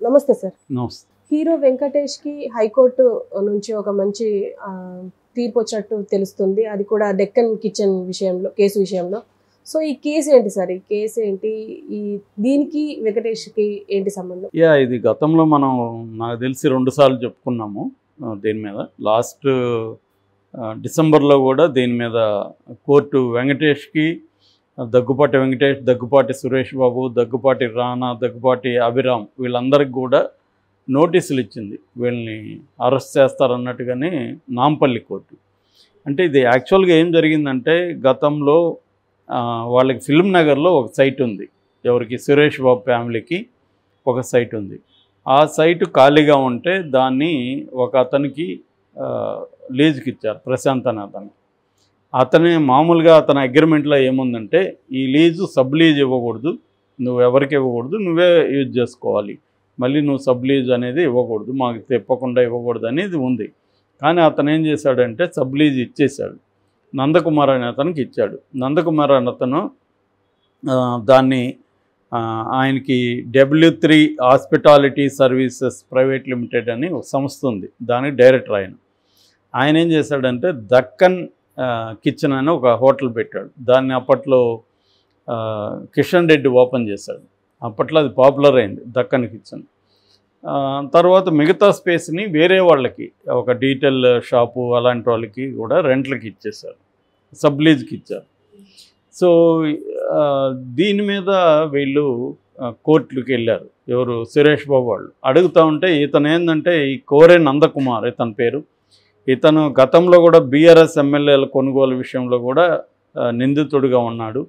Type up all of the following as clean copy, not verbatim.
నమస్తే సార్. నమస్తే. Hero వెంకటేష్‌కి high court నుంచి ఒక మంచి తీర్పు వచ్చినట్టు తెలుస్తుంది. అది కూడా డెక్కన్ కిచెన్ విషయంలో, కేసు విషయంలో. సో ఈ కేసు ఏంటి సార్? ఈ కేసు ఏంటి? దీనికి వెంకటేష్‌కి ఏంటి సంబంధం? ఇది గతంలో మనం నాకు తెలిసి 2 సార్లు చెప్పుకున్నాము దీని మీద. లాస్ట్ డిసెంబర్లో కూడా దీని మీద కోర్టు వెంకటేష్కి, దగ్గుపాటి వెంకటేష్, దగ్గుపాటి సురేష్ బాబు, దగ్గుపాటి రానా, దగ్గుపాటి అభిరామ్ వీళ్ళందరికీ కూడా నోటీసులు ఇచ్చింది. వీళ్ళని అరెస్ట్ చేస్తారన్నట్టుగానే నాంపల్లి కోర్టు. అంటే ఇది యాక్చువల్గా ఏం జరిగిందంటే, గతంలో వాళ్ళకి ఫిల్మ్ నగర్లో ఒక సైట్ ఉంది. ఎవరికి? సురేష్ బాబు ఫ్యామిలీకి ఒక సైట్ ఉంది. ఆ సైటు ఖాళీగా ఉంటే దాన్ని ఒక అతనికి లీజుకి ఇచ్చారు, ప్రశాంత్ అనే అతనికి. అతనే మామూలుగా అతని అగ్రిమెంట్లో ఏముందంటే, ఈ లీజు సబ్ లీజ్ ఇవ్వకూడదు, నువ్వు ఎవరికి ఇవ్వకూడదు, నువ్వే యూజ్ చేసుకోవాలి, మళ్ళీ నువ్వు సబ్ లీజ్ అనేది ఇవ్వకూడదు, మాకు తెప్పకుండా ఇవ్వకూడదు అనేది ఉంది. కానీ అతను ఏం చేశాడంటే సబ్ లీజ్ ఇచ్చేశాడు. నందకుమార్ అనే అతనికి ఇచ్చాడు. నందకుమార్ అనే అతను దాన్ని ఆయనకి W3 hospitality services private limited అని ఒక సంస్థ ఉంది, దానికి డైరెక్టర్ ఆయన ఏం చేశాడంటే దక్కన్ కిచెన్ అని ఒక హోటల్ పెట్టాడు. దాన్ని అప్పట్లో కిషన్ రెడ్డి ఓపెన్ చేశాడు. అప్పట్లో అది పాపులర్ అయింది, దక్కన్ కిచెన్. తర్వాత మిగతా స్పేస్ని వేరే వాళ్ళకి, ఒక డీటెయిల్ షాపు అలాంటి వాళ్ళకి కూడా రెంట్లకి ఇచ్చేశారు, సబ్ లీజ్కి ఇచ్చారు. సో దీని మీద వీళ్ళు కోర్టులకు వెళ్ళారు. ఎవరు? సురేష్ బాబు వాళ్ళు అడుగుతూ ఉంటే, ఇతను ఏంటంటే ఈ కోరే నందకుమార్ ఇతని పేరు. ఇతను గతంలో కూడా బీఆర్ఎస్ ఎమ్మెల్యేల కొనుగోలు విషయంలో కూడా నిందితుడిగా ఉన్నాడు.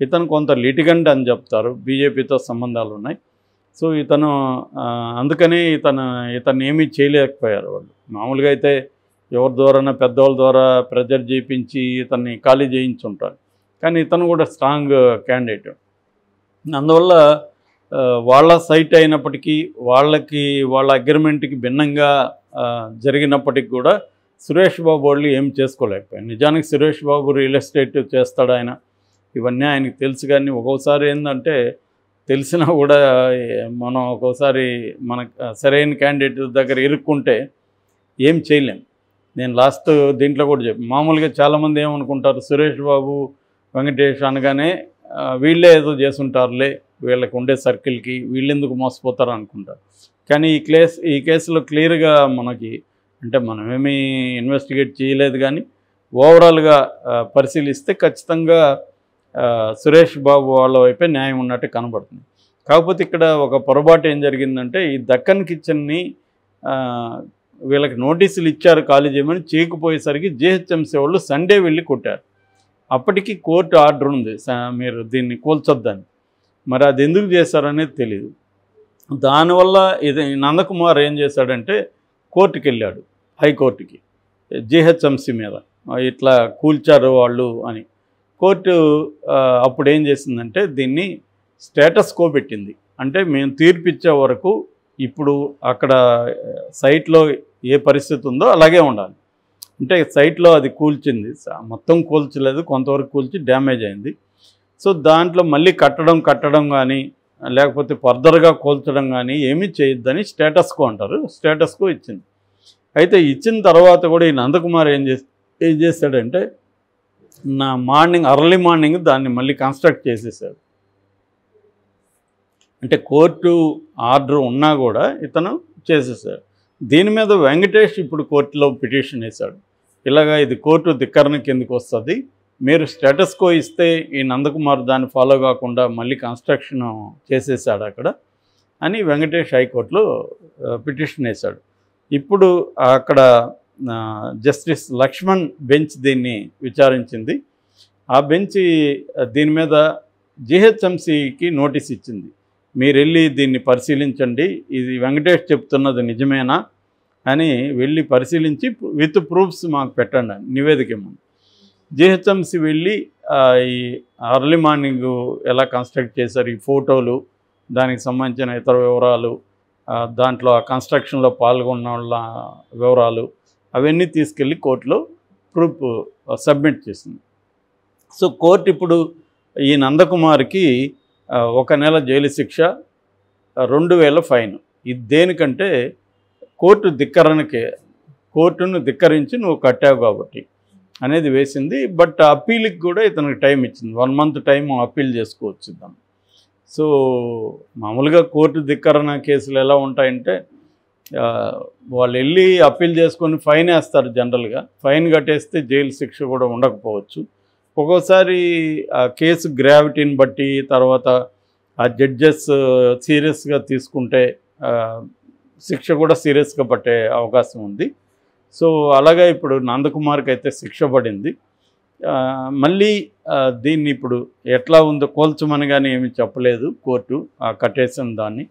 ఇతను కొంత లిటిగెంట్ అని చెప్తారు, బీజేపీతో సంబంధాలు ఉన్నాయి. సో ఇతను అందుకని ఇతను ఏమీ చేయలేకపోయారు వాళ్ళు. మామూలుగా అయితే ఎవరి ద్వారా, పెద్దవాళ్ళ ద్వారా ప్రెజర్ చేయించి ఇతన్ని ఖాళీ చేయించుంటారు. కానీ ఇతను కూడా స్ట్రాంగ్ క్యాండిడేట్. అందువల్ల వాళ్ళ సైట్ అయినప్పటికీ, వాళ్ళ అగ్రిమెంట్కి భిన్నంగా జరిగినప్పటికి కూడా సురేష్ బాబు వాళ్ళు ఏం చేసుకోలేకపోయారు. నిజానికి సురేష్ బాబు రియల్ ఎస్టేట్ చేస్తాడు ఆయన, ఇవన్నీ ఆయనకి తెలుసు. కానీ ఒక్కోసారి ఏంటంటే తెలిసినా కూడా మనం ఒక్కోసారి మనకు సరైన క్యాండిడేట్ దగ్గర ఇరుక్కుంటే ఏం చేయలేం. నేను లాస్ట్ దీంట్లో కూడా మామూలుగా చాలామంది ఏమనుకుంటారు, సురేష్ బాబు వెంకటేష్ అనగానే వీళ్ళే ఏదో చేసుంటారులే, వీళ్ళకి ఉండే సర్కిల్కి వీళ్ళెందుకు మోసపోతారు అనుకుంటారు. కానీ ఈ కేసులో క్లియర్గా మనకి, అంటే మనమేమీ ఇన్వెస్టిగేట్ చేయలేదు, కానీ ఓవరాల్గా పరిశీలిస్తే ఖచ్చితంగా సురేష్ బాబు వాళ్ళ వైపే న్యాయం ఉన్నట్టు కనబడుతుంది. కాకపోతే ఇక్కడ ఒక పొరపాటు ఏం జరిగిందంటే, ఈ దక్కన్ కిచెన్ని వీళ్ళకి నోటీసులు ఇచ్చారు ఖాళీ చేయమని, చేయకపోయేసరికి GHMC వాళ్ళు సండే వెళ్ళి కొట్టారు. అప్పటికి కోర్టు ఆర్డర్ ఉంది మీరు దీన్ని కూల్చొద్దని. మరి అది ఎందుకు చేశారనేది తెలియదు. దానివల్ల ఇది నందకుమార్ ఏం చేశాడంటే కోర్టుకి వెళ్ళాడు, హైకోర్టుకి, GHMC మీద ఇట్లా కూల్చారు వాళ్ళు అని. కోర్టు అప్పుడు ఏం చేసిందంటే దీన్ని స్టేటస్ కో పెట్టింది. అంటే మేము తీర్పిచ్చే వరకు ఇప్పుడు అక్కడ సైట్లో ఏ పరిస్థితి ఉందో అలాగే ఉండాలి. అంటే సైట్లో అది కూల్చింది, మొత్తం కూల్చలేదు, కొంతవరకు కూల్చి డ్యామేజ్ అయింది. సో దాంట్లో మళ్ళీ కట్టడం కానీ లేకపోతే ఫర్దర్గా కూల్చడం కానీ ఏమీ చేయొద్దని స్టేటస్ కో అంటారు, స్టేటస్ కో ఇచ్చింది. అయితే ఇచ్చిన తర్వాత కూడా ఈ నందకుమార్ ఏం చేశాడంటే అర్లీ మార్నింగ్ దాన్ని మళ్ళీ కన్స్ట్రక్ట్ చేసేసాడు. అంటే కోర్టు ఆర్డర్ ఉన్నా కూడా ఇతను చేసేసాడు. దీని మీద వెంకటేష్ ఇప్పుడు కోర్టులో పిటిషన్ వేశాడు. ఇలాగా ఇది కోర్టు ధిక్కరణ కిందకు వస్తుంది, మీరు స్టేటస్ కో ఇస్తే ఈ నందకుమార్ దాన్ని ఫాలో కాకుండా మళ్ళీ కన్స్ట్రక్షన్ చేసేసాడు అక్కడ అని వెంకటేష్ హైకోర్టులో పిటిషన్ వేశాడు. ఇప్పుడు అక్కడ జస్టిస్ లక్ష్మణ్ బెంచ్ దీన్ని విచారించింది. ఆ బెంచ్ దీని మీద GHMCకి నోటీస్ ఇచ్చింది, మీరు వెళ్ళి దీన్ని పరిశీలించండి, ఇది వెంకటేష్ చెప్తున్నది నిజమేనా అని వెళ్ళి పరిశీలించి విత్ ప్రూఫ్స్ మాకు పెట్టండి అని నివేదిక ఇవ్వండి. GHMC వెళ్ళి ఈ అర్లీ మార్నింగ్ ఎలా కన్స్ట్రక్ట్ చేశారు, ఈ ఫోటోలు, దానికి సంబంధించిన ఇతర వివరాలు, దాంట్లో ఆ కన్స్ట్రక్షన్లో పాల్గొన్న వాళ్ళ వివరాలు అవన్నీ తీసుకెళ్ళి కోర్టులో ప్రూఫ్ సబ్మిట్ చేసింది. సో కోర్టు ఇప్పుడు ఈ నందకుమార్కి 1 నెల జైలు శిక్ష, 2000 ఫైన్ ఇది దేనికంటే కోర్టును ధిక్కరించి నువ్వు కట్టావు కాబట్టి అనేది వేసింది. బట్ అప్పీల్కి కూడా ఇతనికి టైం ఇచ్చింది, 1 మంత్ టైం అప్పీల్ చేసుకోవచ్చు ఇద్దాం. సో మామూలుగా కోర్టు ధిక్కరణ కేసులు ఎలా ఉంటాయంటే వాళ్ళు వెళ్ళి అప్పీల్ చేసుకొని ఫైన్ వేస్తారు. జనరల్గా ఫైన్ కట్టేస్తే జైలు శిక్ష కూడా ఉండకపోవచ్చు. ఒక్కోసారి ఆ కేసు గ్రావిటీని బట్టి తర్వాత ఆ జడ్జెస్ సీరియస్గా తీసుకుంటే శిక్ష కూడా సీరియస్గా పట్టే అవకాశం ఉంది. సో అలాగే ఇప్పుడు నందకుమార్కి అయితే శిక్ష పడింది. మళ్ళీ దీన్ని ఇప్పుడు ఎట్లా ఉందో కోల్చమని కానీ ఏమీ చెప్పలేదు కోర్టు, కట్టేసిన దాన్ని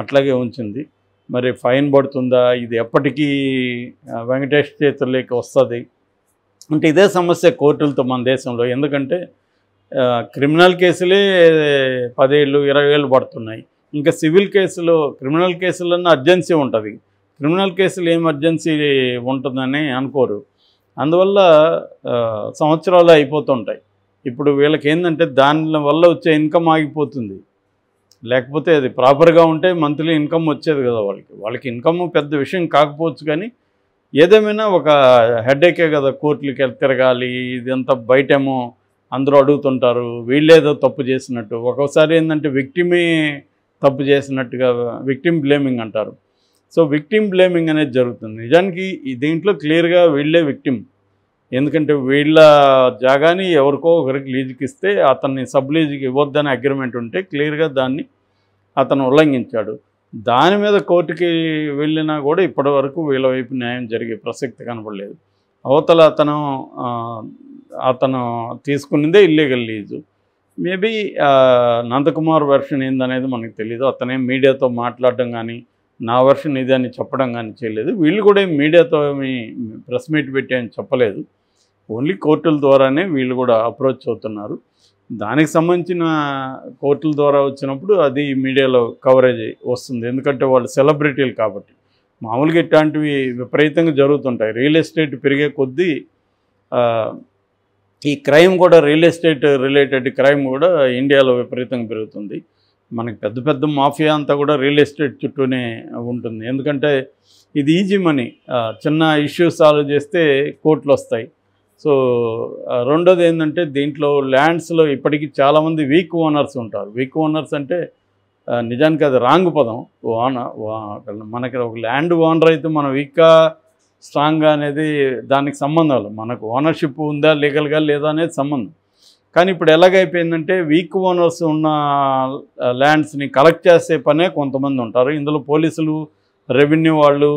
అట్లాగే ఉంచింది. మరి ఫైన్ పడుతుందా, ఇది ఎప్పటికీ వెంకటేష్ చేతుల్లోకి వస్తుంది అంటే ఇదే సమస్య కోర్టులతో మన దేశంలో. ఎందుకంటే క్రిమినల్ కేసులే 10 ఏళ్ళు 20 ఏళ్ళు పడుతున్నాయి. ఇంకా సివిల్ కేసులో, క్రిమినల్ కేసులన్నా అర్జెన్సీ ఉంటుంది, క్రిమినల్ కేసులు ఏం అర్జెన్సీ ఉంటుందని అనుకోరు. అందువల్ల సంవత్సరాలు అయిపోతుంటాయి. ఇప్పుడు వీళ్ళకి ఏంటంటే దాని వల్ల వచ్చే ఇన్కమ్ ఆగిపోతుంది. లేకపోతే అది ప్రాపర్గా ఉంటే మంత్లీ ఇన్కమ్ వచ్చేది కదా వాళ్ళకి ఇన్కమ్ పెద్ద విషయం కాకపోవచ్చు, కానీ ఏదేమైనా ఒక హెడేకే కదా కోర్టులకి తిరగాలి. ఇదంతా బయటేమో అందరూ అడుగుతుంటారు వీళ్ళేదో తప్పు చేసినట్టు. ఒక్కోసారి ఏంటంటే విక్టిమే తప్పు చేసినట్టుగా విక్టిమ్ బ్లేమింగ్ అంటారు. సో విక్టిమ్ బ్లేమింగ్ అనేది జరుగుతుంది. నిజానికి దీంట్లో క్లియర్గా వీళ్ళే విక్టిమ్. ఎందుకంటే వీళ్ళ జాగాని ఎవరికో ఒకరికి లీజుకి ఇస్తే అతన్ని సబ్ లీజుకి ఇవ్వద్దని అగ్రిమెంట్ ఉంటే క్లియర్గా దాన్ని అతను ఉల్లంఘించాడు. దాని మీద కోర్టుకి వెళ్ళినా కూడా ఇప్పటి వరకు వీళ్ళ వైపు న్యాయం జరిగే ప్రసక్తి కనపడలేదు. అవతల అతను తీసుకున్నదే illegal lease. Maybe Nandakumar version ఏందనేది మనకు తెలియదు. అతనే మీడియాతో మాట్లాడడం కానీ నా వెర్షన్ ఇది అని చెప్పడం కానీ చేయలేదు. వీళ్ళు కూడా మీడియాతో ఏమి ప్రెస్ మీట్ పెట్టి అని చెప్పలేదు. ఓన్లీ కోర్టుల ద్వారానే వీళ్ళు కూడా అప్రోచ్ అవుతున్నారు. దానికి సంబంధించిన కోర్టుల ద్వారా వచ్చినప్పుడు అది మీడియాలో కవరేజ్ వస్తుంది. ఎందుకంటే వాళ్ళు సెలబ్రిటీలు కాబట్టి. మామూలుగా ఇట్లాంటివి విపరీతంగా జరుగుతుంటాయి. రియల్ ఎస్టేట్ పెరిగే కొద్దీ ఈ క్రైమ్ కూడా, రియల్ ఎస్టేట్ రిలేటెడ్ క్రైమ్ కూడా ఇండియాలో విపరీతంగా పెరుగుతుంది. మనకి పెద్ద పెద్ద మాఫియా అంతా కూడా రియల్ ఎస్టేట్ చుట్టూనే ఉంటుంది. ఎందుకంటే ఇది ఈజీ మనీ, చిన్న ఇష్యూ సాల్వ్ చేస్తే కోర్టులు వస్తాయి. సో రెండోది ఏంటంటే దీంట్లో ల్యాండ్స్లో ఇప్పటికీ చాలామంది వీక్ ఓనర్స్ ఉంటారు. వీక్ ఓనర్స్ అంటే నిజానికి అది రాంగ్ పదం. మనకి ఒక ల్యాండ్ ఓనర్ అయితే మనం వీక్గా స్ట్రాంగ్గా అనేది దానికి సంబంధం లేదు. మనకు ఓనర్షిప్ ఉందా లీగల్గా లేదా అనేది సంబంధం. కానీ ఇప్పుడు ఎలాగైపోయిందంటే వీక్ ఓనర్స్ ఉన్న ల్యాండ్స్ని కలెక్ట్ చేసే పనే కొంతమంది ఉంటారు. ఇందులో పోలీసులు, రెవెన్యూ వాళ్ళు,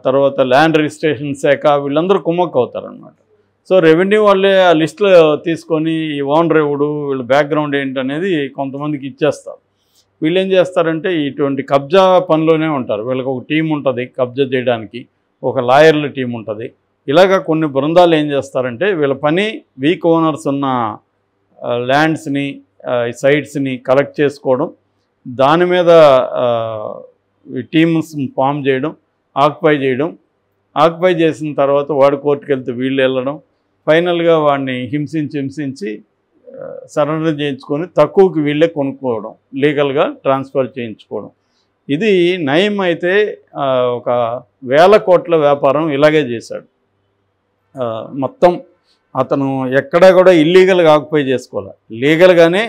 తర్వాత ల్యాండ్ రిజిస్ట్రేషన్ శాఖ వీళ్ళందరూ కుమ్మక్కు అవుతారనమాట. సో రెవెన్యూ వాళ్ళే ఆ లిస్టులో తీసుకొని ఈ ఓనర్ ఎవడు, వీళ్ళ బ్యాక్గ్రౌండ్ ఏంటనేది కొంతమందికి ఇచ్చేస్తారు. వీళ్ళు ఏం చేస్తారంటే ఇటువంటి కబ్జా పనిలోనే ఉంటారు. వీళ్ళకి ఒక టీం ఉంటుంది కబ్జా చేయడానికి, ఒక లాయర్ల టీం ఉంటుంది. ఇలాగా కొన్ని బృందాలు ఏం చేస్తారంటే వీళ్ళ పని వీక్ ఓనర్స్ ఉన్న ల్యాండ్స్ని, సైట్స్ని కలెక్ట్ చేసుకోవడం, దాని మీద టీమ్స్ ఫామ్ చేయడం, ఆక్యుపై చేసిన తర్వాత వాడు కోర్టుకు వెళ్తే వీళ్ళు వెళ్ళడం, ఫైనల్గా వాడిని హింసించి సరెండర్ చేయించుకొని తక్కువకి వీళ్ళే కొనుక్కోవడం, లీగల్గా ట్రాన్స్ఫర్ చేయించుకోవడం. ఇది నయం అయితే ఒక 1000 కోట్ల వ్యాపారం ఇలాగే చేశాడు. మొత్తం అతను ఎక్కడా కూడా ఇల్లీగల్గా ఆక్యుపై చేసుకోవాలి, లీగల్గానే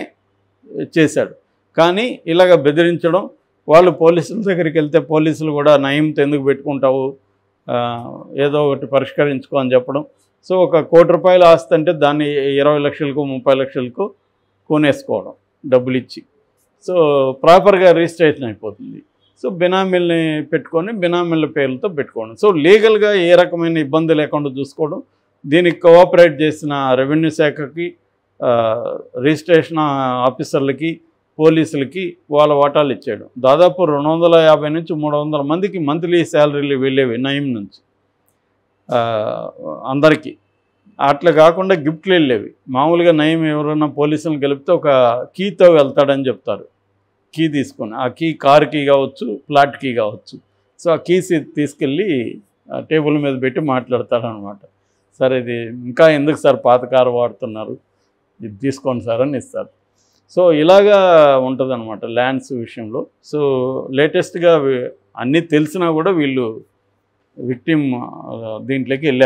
చేశాడు. కానీ ఇలాగ బెదిరించడం, వాళ్ళు పోలీసుల దగ్గరికి వెళ్తే పోలీసులు కూడా నయంతో ఎందుకు పెట్టుకుంటావు, ఏదో ఒకటి పరిష్కరించుకో అని చెప్పడం. సో ఒక 1 కోటి రూపాయలు ఆస్తి అంటే దాన్ని 20 లక్షలకు 30 లక్షలకు కొనేసుకోవడం డబ్బులు ఇచ్చి. సో ప్రాపర్గా రిజిస్ట్రేషన్ అయిపోతుంది. సో బినామీల్ని పెట్టుకొని బినామీల పేర్లతో పెట్టుకోవడం. సో లీగల్గా ఏ రకమైన ఇబ్బంది లేకుండా చూసుకోవడం. దీనికి కోఆపరేట్ చేసిన రెవెన్యూ శాఖకి, రిజిస్ట్రేషన్ ఆఫీసర్లకి, పోలీసులకి వాళ్ళ వాటాలు ఇచ్చేయడం. దాదాపు 250 నుంచి 300 మందికి మంత్లీ శాలరీలు వెళ్ళేవి నయం నుంచి అందరికీ. అట్లా కాకుండా గిఫ్ట్లు వెళ్ళేవి. మామూలుగా నయం ఎవరైనా పోలీసులను కలిపితే ఒక కీతో వెళ్తాడని చెప్తారు. కీ తీసుకొని, ఆ కీ కార్ కీ కావచ్చు, ఫ్లాట్ కీ కావచ్చు. సో ఆ కీస్ తీసుకెళ్ళి టేబుల్ మీద పెట్టి మాట్లాడతాడనమాట. సార్ ఇది ఇంకా ఎందుకు సార్ పాత కారు వాడుతున్నారు, ఇది తీసుకోండి సార్ అని ఇస్తారు. సో ఇలాగా ఉంటుందన్నమాట ల్యాండ్స్ విషయంలో. సో లేటెస్ట్గా అన్నీ తెలిసినా కూడా వీళ్ళు విక్టిమ్ దీంట్లోకి వెళ్ళారు.